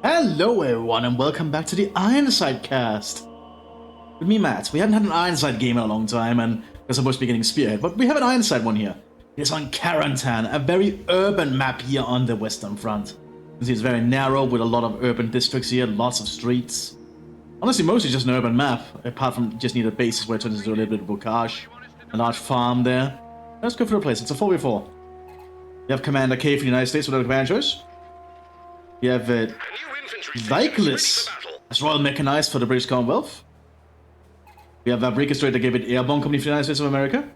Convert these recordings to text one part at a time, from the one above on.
Hello everyone and welcome back to the Ironside cast. With me, Matt. We haven't had an Ironside game in a long time and we're supposed to be getting Spearhead, but we have an Ironside one here. It's on Carantan, a very urban map here on the western front. You can see it's very narrow with a lot of urban districts here, lots of streets. Honestly, mostly just an urban map, apart from just need a basis where it turns into a little bit of bocage. A large farm there. Let's go for the place. It's a 4v4. You have Commander K for the United States without a command choice. You have Recalism as Royal Mechanized for the British Commonwealth. We have Orchestrator gave it Airborne Company for the United States of America.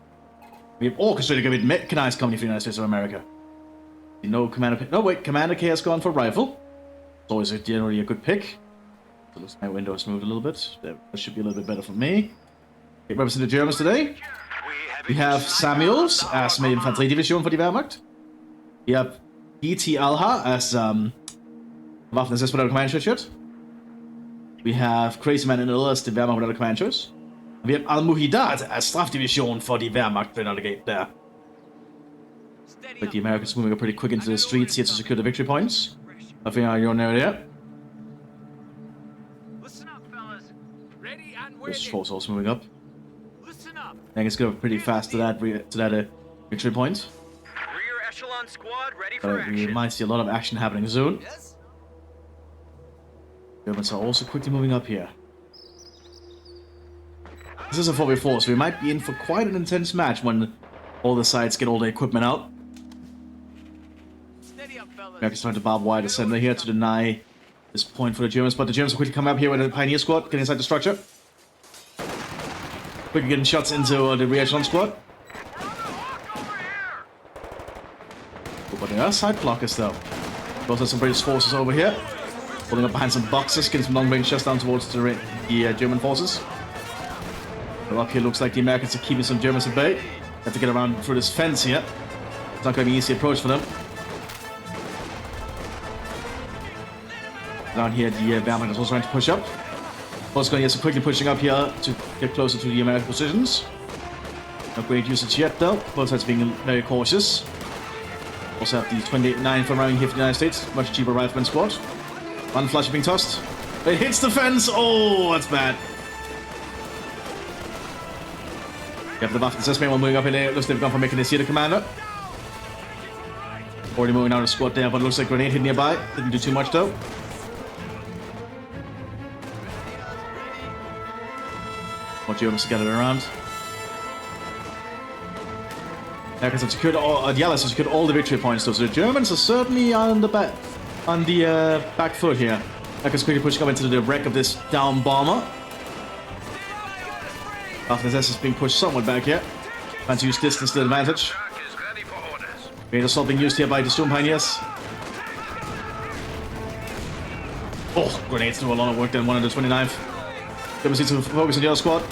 We have Orchestrator gave it Mechanized Company for the United States of America. No Commander. No wait, Commander K has gone for Rifle. It's always generally a good pick. So looks like my window has moved a little bit. That should be a little bit better for me. We represent the Germans today. We have Samuels as Main Infanterie Division for the Wehrmacht. We have DT Alha as Waffen SS without a command choice yet. We have Crazy Man in Ill as the Wehrmacht without a command choice. We have Al Muhidat as Strafdivision for the Wehrmacht without a gate there. But the Americans moving up pretty quick into the streets here to secure the victory points. I think you're on area. This force also moving up. I think it's going pretty fast to that victory point. Rear echelon squad ready for But we might see a lot of action happening soon. Germans are also quickly moving up here. This is a 4v4, so we might be in for quite an intense match when all the sides get all the equipment out. Americans trying to barbed wire the center here to deny this point for the Germans, but the Germans will quickly come up here with a Pioneer squad, get inside the structure. Quickly getting shots into the rear echelon squad. But there are side blockers though. We also have some British forces over here. Pulling up behind some boxes, getting some long-range shots down towards the German forces. So up here looks like the Americans are keeping some Germans at bay. Have to get around through this fence here. It's not going to be an easy approach for them. Down here, the Wehrmacht is also trying to push up. Also going to get some quickly pushing up here to get closer to the American positions. Not great usage yet though. Both sides being very cautious. Also have the 28-9 from around here for the United States. Much cheaper rifleman squad. One flash being tossed. It hits the fence! Oh, that's bad. You have the Waffen SS one moving up in there. Looks like they've gone for making this here the commander. Already moving out of the squad there, but it looks like grenade hit nearby. Didn't do too much though. More Germans gathered around. Americans have secured all, the Allies have secured all the victory points though, so the Germans are certainly on the back foot here. Americans quickly pushing up into the wreck of this down bomber. Waffen SS is being pushed somewhat back here. Trying to use distance to advantage. Great assault being used here by the Storm Pioneers. Oh, grenades do a lot of work then, one on the 29th. Germans need to focus on the other squad.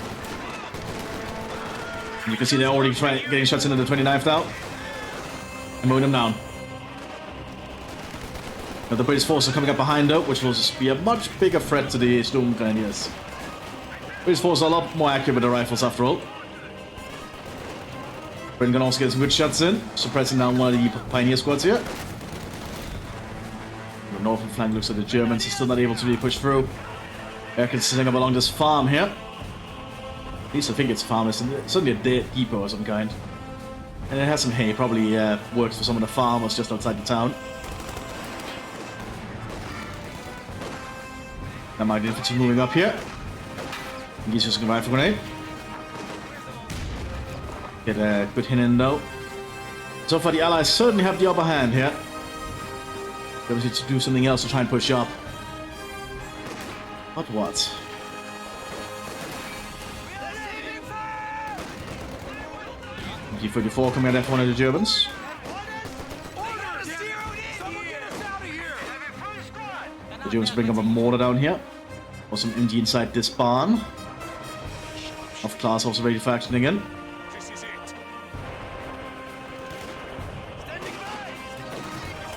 And you can see they're already getting shots into the 29th now. And moving them down. Now the British forces are coming up behind though, which will just be a much bigger threat to the Storm Pioneers. British forces are a lot more accurate with the rifles after all. Britain can also get some good shots in, suppressing down one of the Pioneer squads here. The northern flank looks like the Germans are still not able to really push through. Americans sitting up along this farm here. At least I think it's a farm. It's certainly a depot of some kind. And it has some hay. Probably works for some of the farmers just outside the town. Now my infantry moving up here. He's using a rifle grenade. Get a good hit in though. So far the Allies certainly have the upper hand here. They need to do something else to try and push up. But what? T-34 coming out F1 of the Germans. The Germans bring up a mortar down here. Or some MG inside this barn. Of class also ready for action again.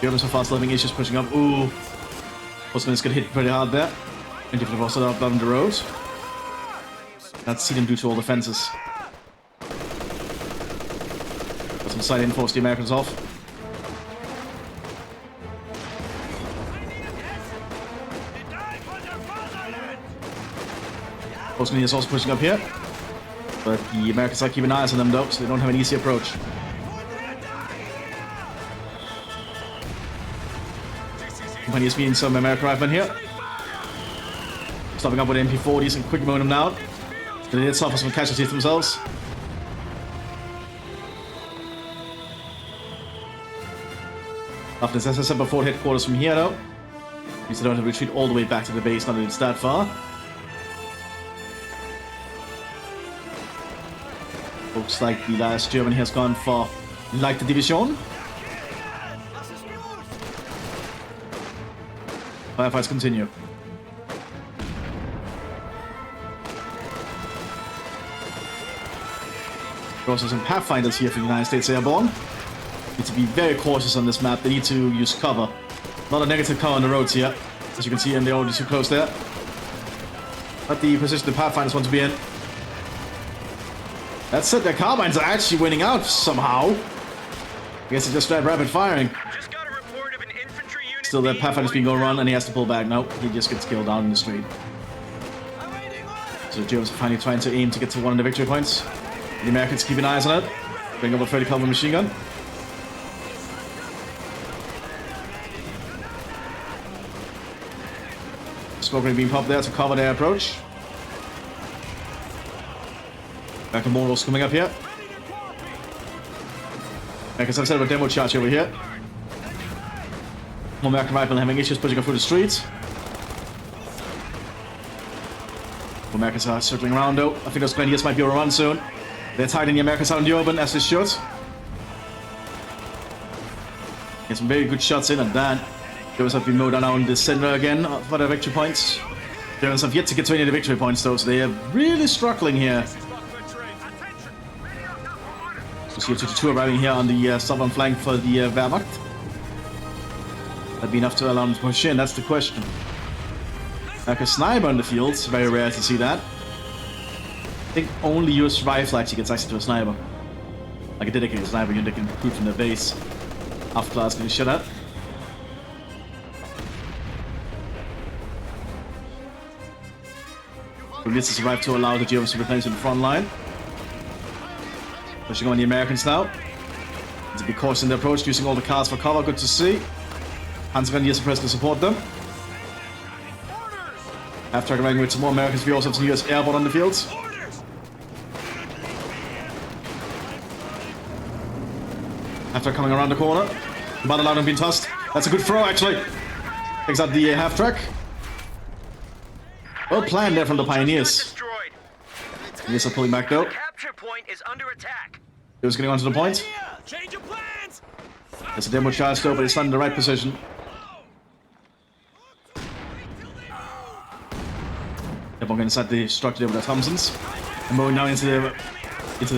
Germans so fast living issues pushing up. Ooh. Postman's gonna hit pretty hard there. And if they've also down the road. Let's see them due to all the fences. Got some side in, force the Americans off. Postgrenadiers is also pushing up here. But the Americans are keeping eyes on them though, so they don't have an easy approach. Company is meeting some American riflemen here. Stopping up with MP40s and quick momentum now. They did suffer some casualties themselves. After this, as I said before, headquarters from here though. Means they don't have to retreat all the way back to the base, not that it's that far. Looks like the last German has gone for like the division. Firefights continue. There are also some Pathfinders here for the United States Airborne. Need to be very cautious on this map. They need to use cover. Not a negative cover on the roads here, as you can see, and they're already too close there. But the position the Pathfinders want to be in. That said, their carbines are actually winning out somehow. I guess it's just rapid firing. Just got a report of an infantry unit. Still, that Pathfinder's being overrun and he has to pull back. Nope, he just gets killed down in the street. So the Germans are finally trying to aim to get to one of the victory points. The Americans keeping eyes on it. Bring up a 30 caliber machine gun. Smoke grenade being popped there to cover their approach. American mortals coming up here. Americans have set up a demo charge over here. More American riflemen having issues pushing up through the streets. More Americans are circling around though. I think those grenadiers might be overrun soon. They're targeting the Americans out in the open as they should. Get some very good shots in, and then Germans have been mowed down in the center again for their victory points. Germans have yet to get to any of the victory points though, so they are really struggling here. So CO-22 arriving here on the southern flank for the Wehrmacht. That'd be enough to allow them to push in, that's the question. Like a sniper in the field, it's very rare to see that. I think only US rifle actually gets access to a sniper. Like a dedicated sniper unit that can recruit from their base. Half class getting shot at. Mthis has arrived to allow the Germans to replenish in the front line. Pushing on the Americans now. Need to be cautious in their approach, using all the cars for cover, good to see. Panzergrenadiers are pressed to support them. After arriving with some more Americans, we also have some US airborne on the fields. After coming around the corner, the battle line has been tossed. That's a good throw, actually. Takes out the half-track. Well planned there from the Pioneers. Pioneers are pulling back though. Capture point is under attack. He was getting onto the point. Change of plans. There's a demo charge though, but it's not in the right position. They're going inside the structure there with their Thompsons. And moving now into the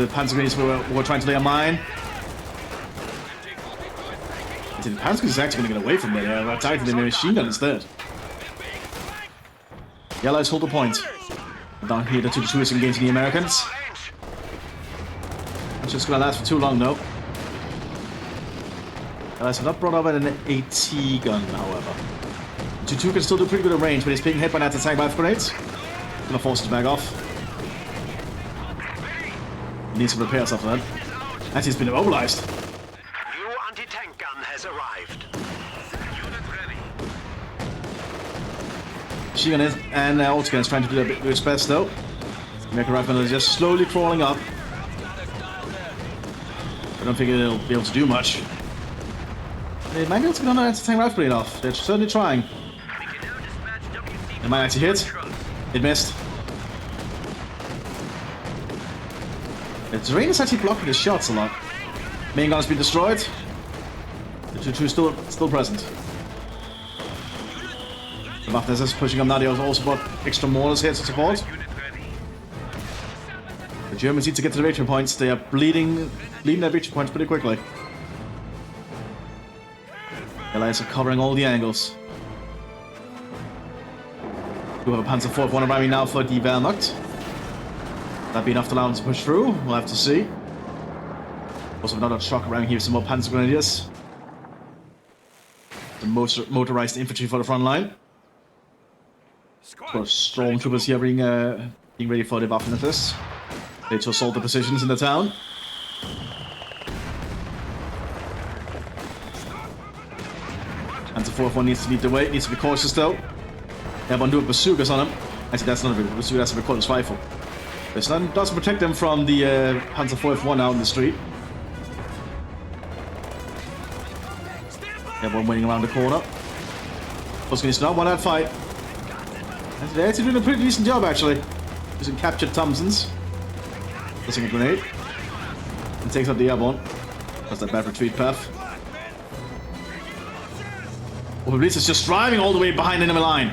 Panzergrenadiers where we're trying to lay a mine. The Panzergrenadiers is actually going to get away from there. They're attacking the machine gun instead. The Allies hold the point. Down here, the 2-2 is engaging the Americans. It's just going to last for too long, though. The Allies have not brought up an AT gun, however. 2-2 can still do pretty good at range, but he's being hit by an anti-tank rifle grenades. Going to force it to back off. He needs some repairs after that. And he's been immobilized. New anti-tank gun has arrived. Machine gun and Autogun is trying to do its best though. American riflemen are just slowly crawling up. I don't think it'll be able to do much. They might be able to get another anti-tank rifle grenade off. They're certainly trying. They might actually hit. It missed. The terrain is actually blocking the shots a lot. Main gun has been destroyed. The 2-2 is still present. The Mthis is pushing up now. They also brought extra mortars here to support. The Germans need to get to the victory points. They are bleeding their victory points pretty quickly. The Allies are covering all the angles. We have a Panzer IV one arriving now for the Wehrmacht. That'd be enough to allow them to push through. We'll have to see. Also another truck arriving here with some more Panzer Grenadiers. The motorized infantry for the front line. Of course, stormtroopers here being Being ready for the Mthis. Ready to assault the positions in the town. And the fourth one needs to lead the way. Needs to be cautious though. They have one dual bazookas on him. Actually, that's not a bazooka, that's a recordless rifle. This doesn't protect them from the Panzer IV F1 out in the street. They have one waiting around the corner. Needs to not want that fight. They're actually doing a pretty decent job, actually. Using captured Thompsons. Tossing a grenade. And takes out the airborne. That's that bad retreat path. Oh, Mthis is just driving all the way behind enemy line.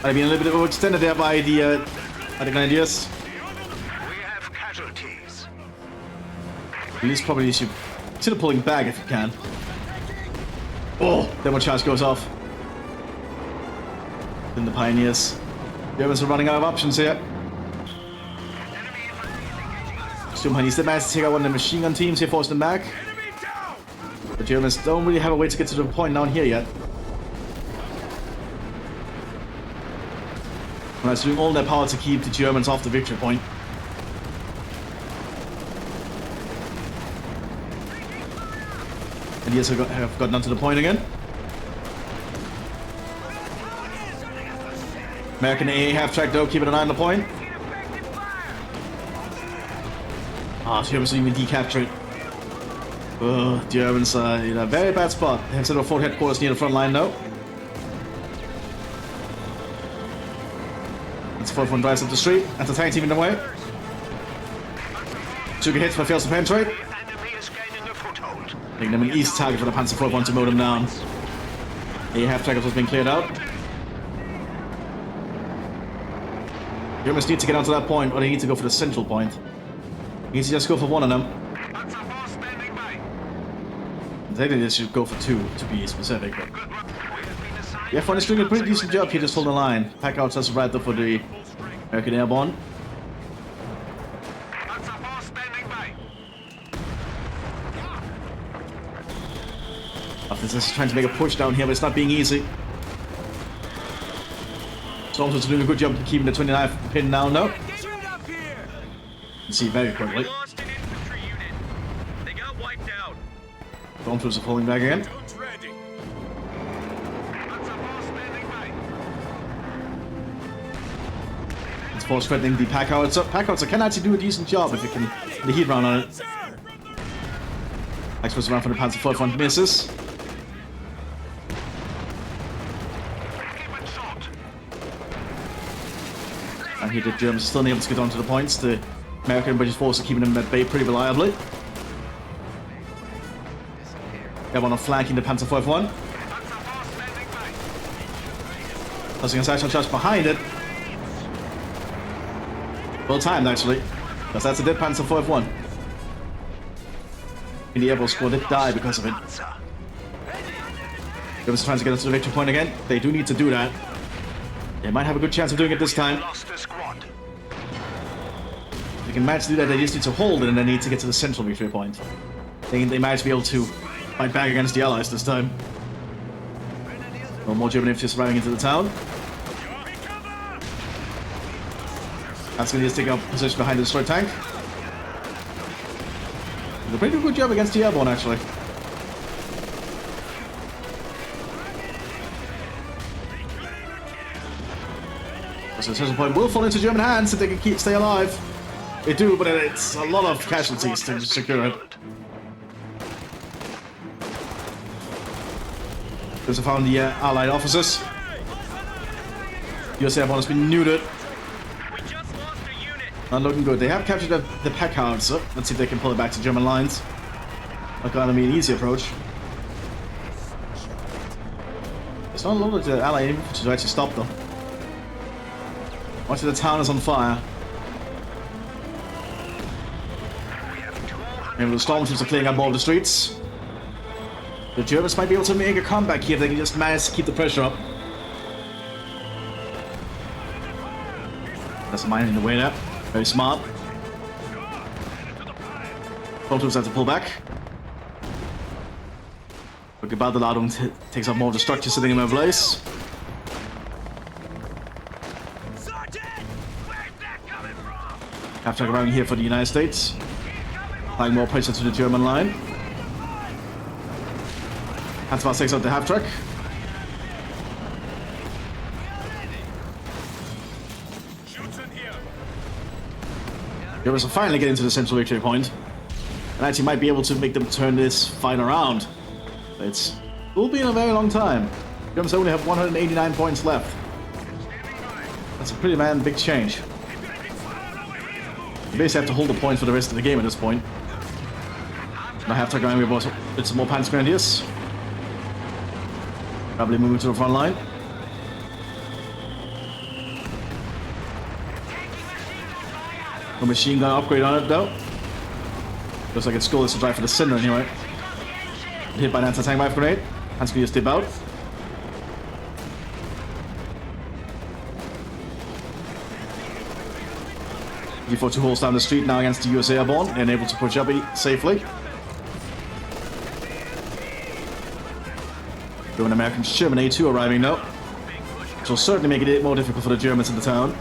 I've been a little bit overextended there by the Grenadiers. We have casualties. Mthis probably should consider pulling back if you can. Oh, then one charge goes off. Then the Pioneers. The Germans are running out of options here. Still Pioneers did manage to take out one of the machine gun teams here, force them back. The Germans don't really have a way to get to the point down here yet. They're doing all their power to keep the Germans off the victory point. And yes, have gotten onto the point again. American AA half-track though, keeping an eye on the point. Ah, Germans didn't even decapture it. Oh, Germans are in a very bad spot. They have set up fort headquarters near the front line though. It's the fourth one drives up the street. That's the tank team in the way. Sugar hits but fails to penetrate. Making them an easy target for the Panzer IV one to mow them down. A half-track was being cleared out. Germans need to get onto that point, or they need to go for the central point. They need to just go for one of them. They think they should go for two, to be specific. But the F1 is doing a pretty decent job here, just holding the line. Packouts has right up for the American Airborne. Mthis is trying to make a push down here, but it's not being easy. Stormtroopers doing a good job of keeping the 29th pin down now. You see very quickly. Stormtroopers are pulling back again. It's force threatening the Packhowitzer. Packhowitzer can actually do a decent job if it can the heat round on it. Express around for the Panzer IV front misses. And here the Germans are still able to get onto the points. The American and British forces are keeping them at bay pretty reliably. They have one on flanking the Panzer IV one. Tossing a sectional charge behind it. Well timed actually, because that's a dead Panzer IV one. And the airborne squad did die because of it. Germans trying to get into the victory point again. They do need to do that. They might have a good chance of doing it this time. If they can manage to do that, they just need to hold it and they need to get to the central victory point. They might be able to fight back against the Allies this time. No more German infantry arriving into the town. That's going to just take up position behind the destroyed tank. They're pretty good job against the airborne actually. So the central point will fall into German hands if they can stay alive. They do, but it's a lot of casualties to secure it. Because I found the Allied officers. US airborne has been neutered. Not looking good. They have captured the Packhowitzer. Let's see if they can pull it back to German lines. Not gonna be an easy approach. It's not a lot of the Allied infantry to actually stop them. Much of the town is on fire. Maybe the stormtroopers are clearing up all the streets. The Germans might be able to make a comeback here if they can just manage to keep the pressure up. That's a mine in the way there. Very smart. Stormtroopers have to pull back. Look about the Ladung takes up more of the structure sitting in their place. Half track around here for the United States. Applying more pressure to the German line. Panzer takes out the half track. Germans are finally getting to the central victory point. And actually might be able to make them turn this fight around. It will be in a very long time. Germans only have 189 points left. That's a pretty big change. You basically have to hold the point for the rest of the game at this point. Now half track around with some more Panzer Grenadiers. Probably moving to the front line. No machine gun upgrade on it though. Looks like its goal is to drive for the center anyway. Hit by an anti-tank rifle grenade. Hands can just dip out. D42 holds down the street now against the US Airborne and able to push up safely. German American Sherman A2 arriving now. Which will certainly make it more difficult for the Germans in the town.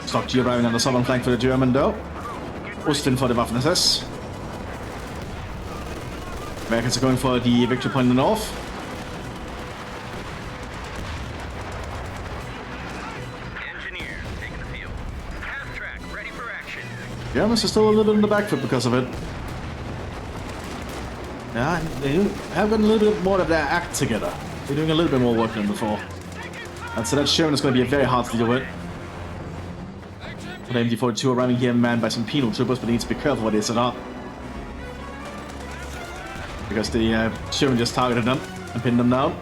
Stock G arriving on the southern flank for the German though. Ustin for the Waffen-SS. Americans are going for the victory point in the north. Engineers taking the field. Half track ready for action. Germans are still a little bit in the back foot because of it. Yeah, they have gotten a little bit more of their act together. They're doing a little bit more work than before. And so that Sherman is going to be very hard to deal with. The MD42 arriving here manned by some penal troopers, but they need to be careful what they set up. Because the Sherman just targeted them and pinned them down.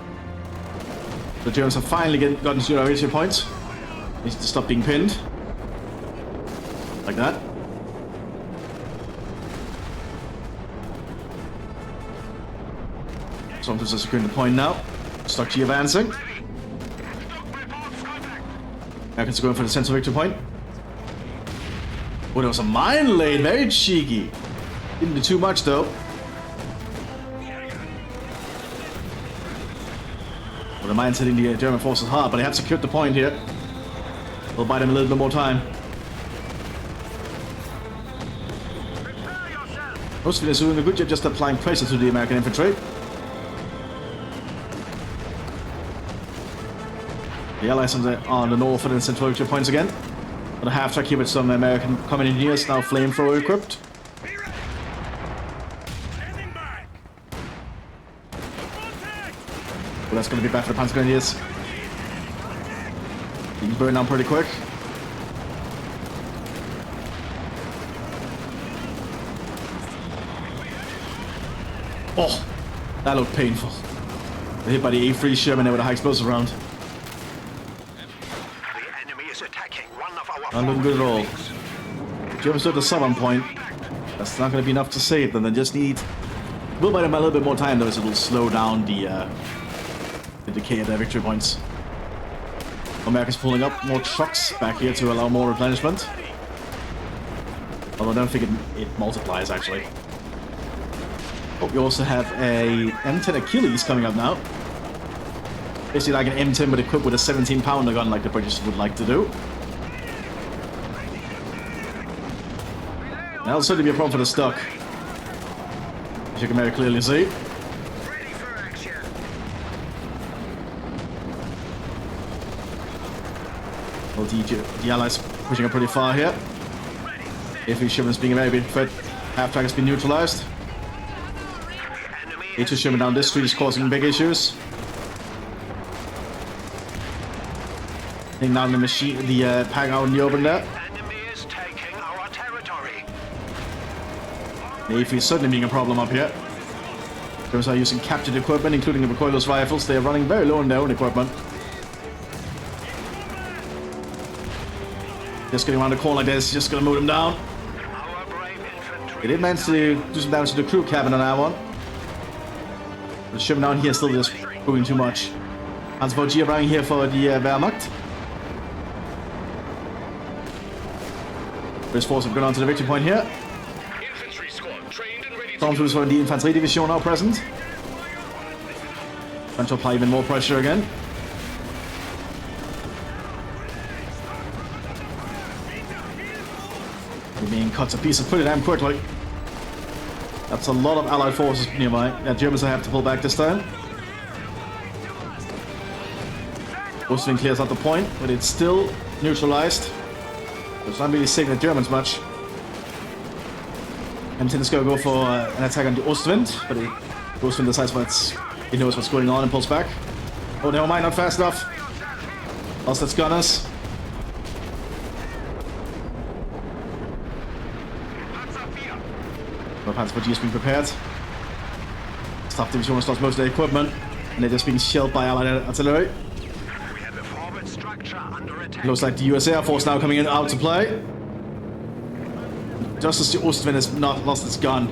The Germans have finally gotten to their victory points. They need to stop being pinned. Like that. Sometimes they're securing the point now. Stock G advancing. Americans are going for the central victory point. Oh, there was a mine laid. Very cheeky. Didn't do too much, though. Well, the mine's hitting the German forces hard, but they have secured the point here. We'll buy them a little bit more time. Most of them are doing a good job just applying pressure to the American infantry. The Allies on the north and central victory points again. On a half track here with some American common engineers, now flamethrower equipped. Well, that's going to be bad for the Panzer Grenadiers. You can burn down pretty quick. Oh, that looked painful. They're hit by the A3 Sherman there with a high explosive round. Not looking good at all. Germans at the southern point. That's not going to be enough to save them. They just need... We'll buy them a little bit more time though, so it'll slow down the decay of their victory points. America's pulling up more trucks back here to allow more replenishment. Although I don't think it multiplies actually. Oh, we also have a M10 Achilles coming up now. Basically like an M10 but equipped with a 17-pounder gun like the British would like to do. That'll certainly be a problem for the stock. As you can very clearly see. Well, the Allies pushing up pretty far here. A3 Sherman's being a very big threat. Half track has been neutralized. A2 Sherman down this street is causing big issues. I think now the machine, the pack out in the open there. The A3 is certainly being a problem up here. Germans are using captured equipment, including the recoilless rifles. They are running very low on their own equipment. Just getting around the corner like this, just gonna move them down. They did manage to do some damage to the crew cabin on that one. The Sherman down here is still just doing too much. Hans G arriving here for the Wehrmacht. British force have gone on to the victory point here. Stormtroopers for the Infanterie Division are present. Trying to apply even more pressure again. They're being cut to pieces pretty damn quickly. That's a lot of allied forces nearby. Yeah, Germans have to pull back this time. Ostwind clears out the point, but it's still neutralized. So it's not really saving the Germans much. Mthis is going to go for an attack on the Ostwind, but the Ostwind decides he knows what's going on and pulls back. Oh, never mind, not fast enough. Lost its gunners. No plans for G's being prepared. Staff Division almost lost most of their equipment, and they're just being shelled by Allied artillery. We have a forward structure under attack. Looks like the US Air Force now coming out to play. Just as the Ostwind has not lost its gun.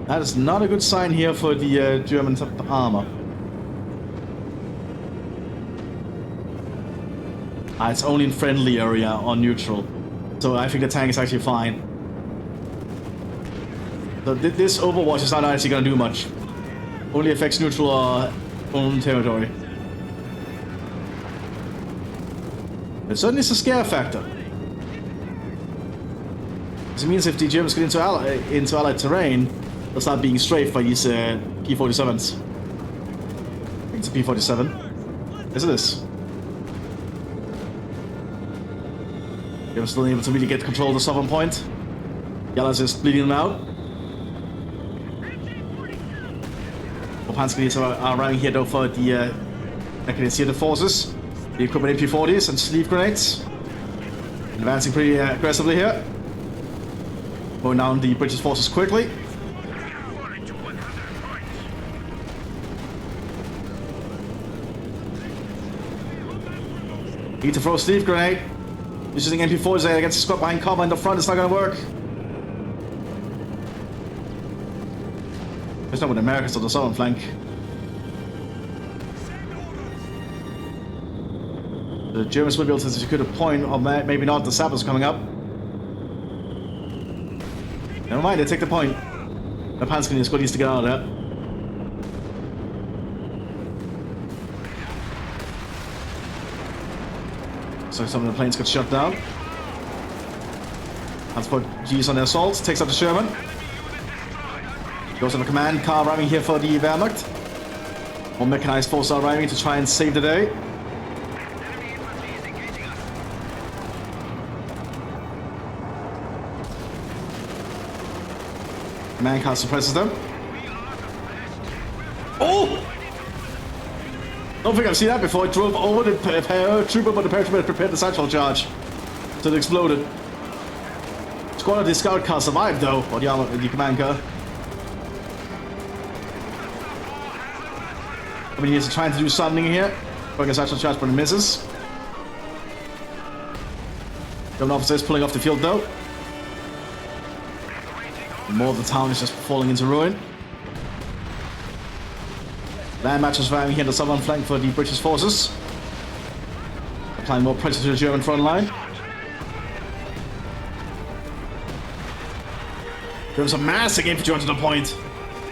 That is not a good sign here for the German armor. It's only in friendly area or neutral. So I think the tank is actually fine. So this Overwatch is not actually going to do much. Only affects neutral or own territory. It certainly is a scare factor. Because it means if the Germans get into Allied terrain, they'll start being strafed by these P-47s. I think it's a P-47. Yes, it is. They're still able to really get control of the southern point. Yellow's just bleeding them out. Opanskis are arriving here though for the theater forces. The equipment AP-40s and sleeve grenades. Advancing pretty aggressively here. Going down the British forces quickly. Need to throw a sleeve grenade. Using MP4s there against the squad behind cover in the front, it's not gonna work. It's not with Americans on the southern flank. The Germans will be able to secure the point, or maybe not, the sappers coming up. Never mind, they take the point. The Panskin squad needs to get out of there. So some of the planes got shut down. Transport G's on the assault, takes out the Sherman. Goes on a command car arriving here for the Wehrmacht. More mechanized forces are arriving to try and save the day. Command car suppresses them. Oh! Don't think I've seen that before. It drove over the paratrooper, but the paratrooper prepared the satchel charge. So it exploded. Squad of the scout car survived though, or the command car. I mean, he's trying to do something here. Going a satchel charge, but it misses. German officers pulling off the field though. And more of the town is just falling into ruin. Land matches arriving here on the southern flank for the British forces. Applying more pressure to the German front line. Germans are massing infantry onto the point,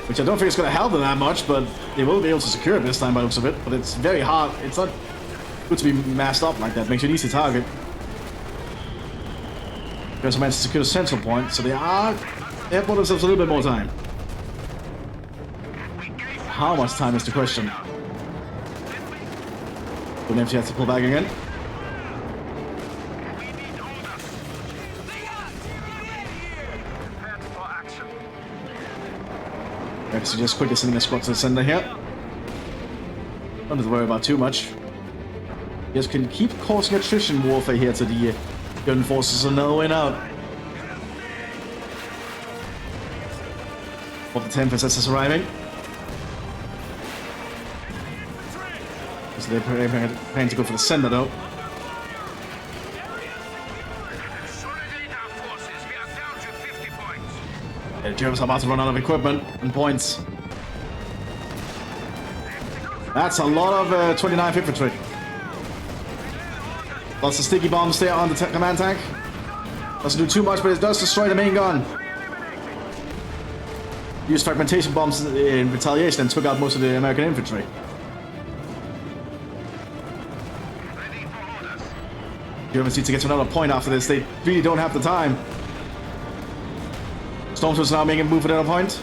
which I don't think is going to help them that much, but they will be able to secure it this time by the looks of it. But it's very hard. It's not good to be massed up like that. Makes you an easy target. Germans managed to secure the central point, so they have bought themselves a little bit more time. How much time is the question? But Mthis has to pull back again. So just quickly sending a squad to the center here. Don't have to worry about too much. Just can keep causing attrition warfare here to the German forces on no way out. Of the 10th SS is arriving. So they're planning to go for the center though. The Germans are about to run out of equipment and points. That's a lot of 29th infantry. Lots of sticky bombs there on the command tank. Doesn't do too much, but it does destroy the main gun. Used fragmentation bombs in retaliation and took out most of the American infantry. Germans need to get to another point after this. They really don't have the time. Stormtroopers now making a move at another point.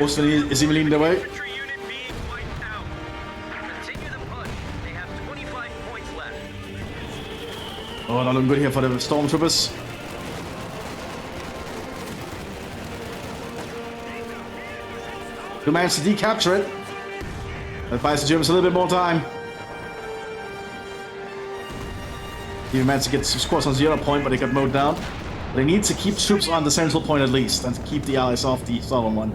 Austin is even leading the way. Infantry unit being wiped out. Continue the push. They have 25 points left. Oh, not looking good here for the Stormtroopers. Who managed to decapture it. That buys the Germans a little bit more time. He managed to get some squads on the other point, but they got mowed down. They need to keep troops on the central point at least, and to keep the allies off the southern one.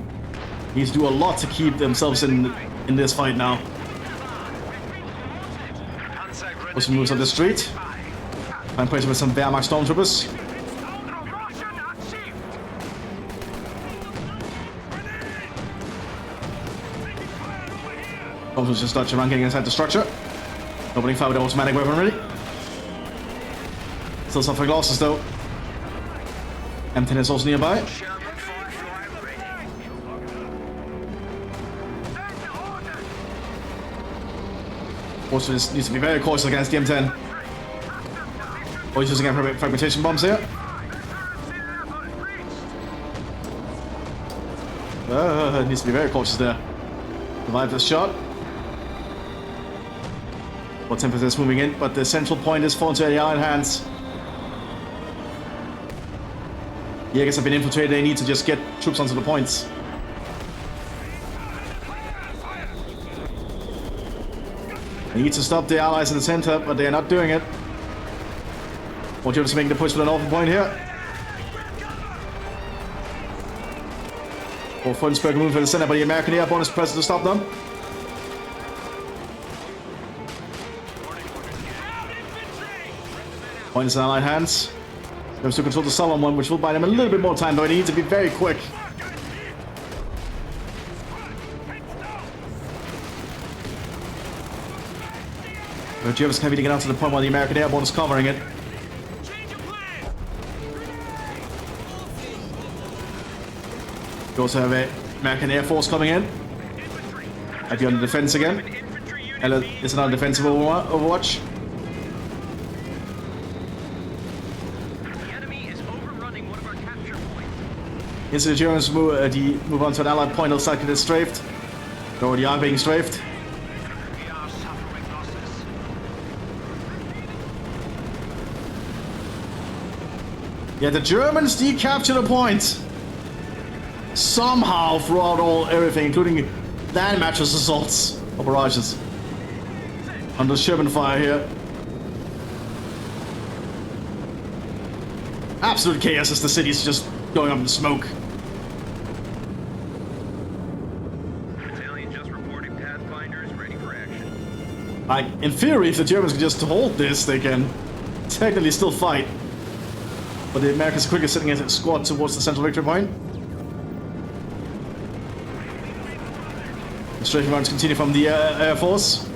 They need to do a lot to keep themselves in this fight now. Pushing moves on the street. Trying to place with some Wehrmacht stormtroopers. Stormtroopers just start around getting inside the structure. Opening fire with the automatic weapon ready. Still suffering losses though. Mthis is also nearby. Also needs to be very cautious against the M10. Oh, he's using fragmentation bombs here. Needs to be very cautious there. Survive this shot. Well, Mthis is moving in, but the central point is falling to the Allied hands. The Jaegers have been infiltrated, they need to just get troops onto the points. They need to stop the allies in the center, but they are not doing it. More Germans making the push for an open point here. Or Freudenberg moving for the center, but the American airborne is present to stop them. Point is in Allied hands. Germans to control the southern one, which will buy them a little bit more time, though they need to be very quick. The Germans can be get out to the point while the American airborne is covering it. We also have an American Air Force coming in. Might be on the defense again. It's another defensive overwatch. The enemy is overrunning one of our capture points. Yes, the Germans move on to an allied point. Looks like it is strafed. They already are being strafed. We are suffering losses. Yeah, the Germans decapture the point. Somehow throughout everything, including land matches, assaults, or barrages. Under Sherman fire here. Absolute chaos as the city's just going up in smoke. Battalion just reporting Pathfinders ready for action. Like, in theory, if the Germans can just hold this, they can technically still fight. But the Americans are quickly sitting as a squad towards the central victory point. The strafing rounds continue from the Air Force.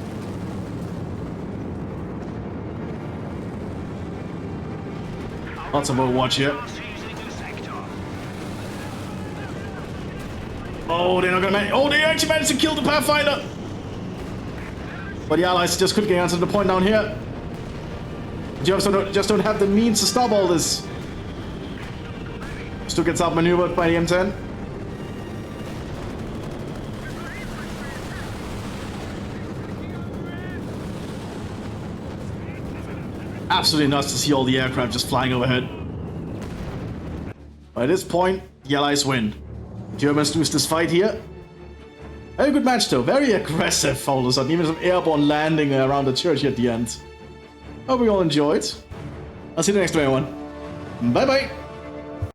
Lots of overwatch here. Oh, they're not gonna manage. Oh, they actually managed to kill the Pathfinder! But the Allies just couldn't get onto the point down here. The Germans just don't have the means to stop all this. Still gets outmaneuvered by the M10. Absolutely nuts to see all the aircraft just flying overhead. By this point, the Allies win. The Germans lose this fight here. Very good match though, very aggressive all of a sudden, even some airborne landing around the church at the end. Hope you all enjoyed. I'll see you next time, everyone. Bye bye!